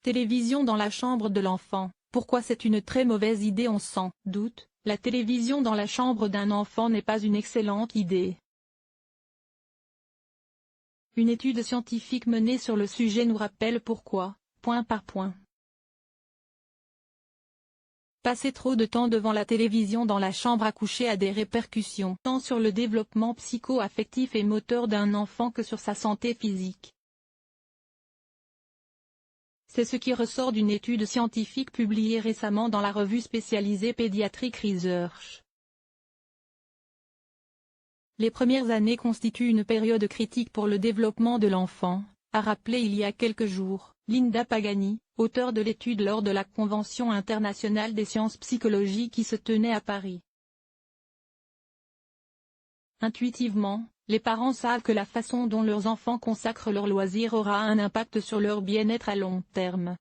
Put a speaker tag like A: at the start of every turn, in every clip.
A: Télévision dans la chambre de l'enfant, pourquoi c'est une très mauvaise idée? On s'en doute, la télévision dans la chambre d'un enfant n'est pas une excellente idée. Une étude scientifique menée sur le sujet nous rappelle pourquoi, point par point. Passer trop de temps devant la télévision dans la chambre à coucher a des répercussions tant sur le développement psycho-affectif et moteur d'un enfant que sur sa santé physique. C'est ce qui ressort d'une étude scientifique publiée récemment dans la revue spécialisée Pediatric Research. Les premières années constituent une période critique pour le développement de l'enfant, a rappelé il y a quelques jours Linda Pagani, auteure de l'étude lors de la Convention internationale des sciences psychologiques qui se tenait à Paris. Intuitivement, les parents savent que la façon dont leurs enfants consacrent leurs loisirs aura un impact sur leur bien-être à long terme.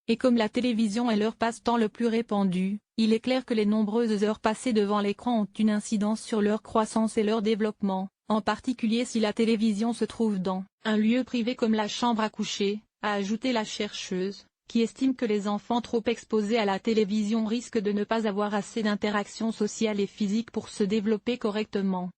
A: Et comme la télévision est leur passe-temps le plus répandu, il est clair que les nombreuses heures passées devant l'écran ont une incidence sur leur croissance et leur développement, en particulier si la télévision se trouve dans un lieu privé comme la chambre à coucher, a ajouté la chercheuse, qui estime que les enfants trop exposés à la télévision risquent de ne pas avoir assez d'interactions sociales et physiques pour se développer correctement.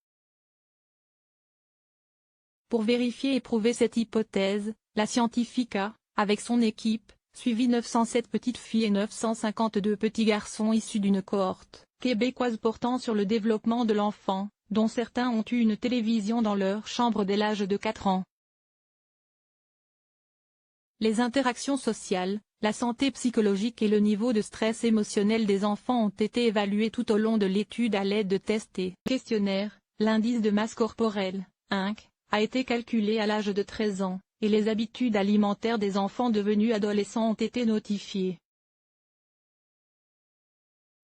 A: Pour vérifier et prouver cette hypothèse, la scientifique a, avec son équipe, suivi 907 petites filles et 952 petits garçons issus d'une cohorte québécoise portant sur le développement de l'enfant, dont certains ont eu une télévision dans leur chambre dès l'âge de 4 ans. Les interactions sociales, la santé psychologique et le niveau de stress émotionnel des enfants ont été évalués tout au long de l'étude à l'aide de tests et questionnaires. L'indice de masse corporelle, INC, a été calculé à l'âge de 13 ans, et les habitudes alimentaires des enfants devenus adolescents ont été notifiées.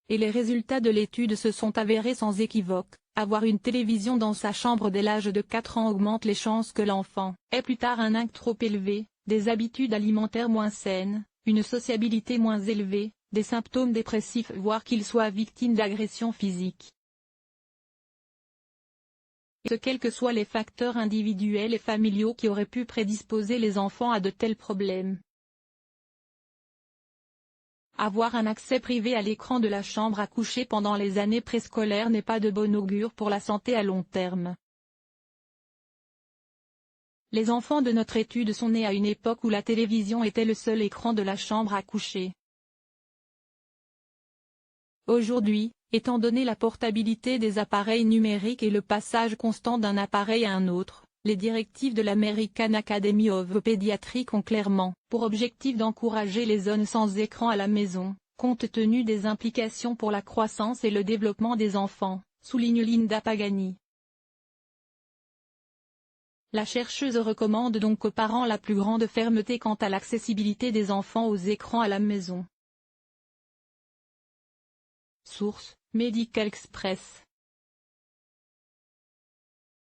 A: Et les résultats de l'étude se sont avérés sans équivoque. Avoir une télévision dans sa chambre dès l'âge de 4 ans augmente les chances que l'enfant ait plus tard un INC trop élevé, des habitudes alimentaires moins saines, une sociabilité moins élevée, des symptômes dépressifs voire qu'il soit victime d'agressions physiques. Et quels que soient les facteurs individuels et familiaux qui auraient pu prédisposer les enfants à de tels problèmes. Avoir un accès privé à l'écran de la chambre à coucher pendant les années préscolaires n'est pas de bon augure pour la santé à long terme. Les enfants de notre étude sont nés à une époque où la télévision était le seul écran de la chambre à coucher. Aujourd'hui, étant donné la portabilité des appareils numériques et le passage constant d'un appareil à un autre, les directives de l'American Academy of Pediatrics ont clairement pour objectif d'encourager les zones sans écran à la maison, compte tenu des implications pour la croissance et le développement des enfants, souligne Linda Pagani. La chercheuse recommande donc aux parents la plus grande fermeté quant à l'accessibilité des enfants aux écrans à la maison. Source: Medical Express.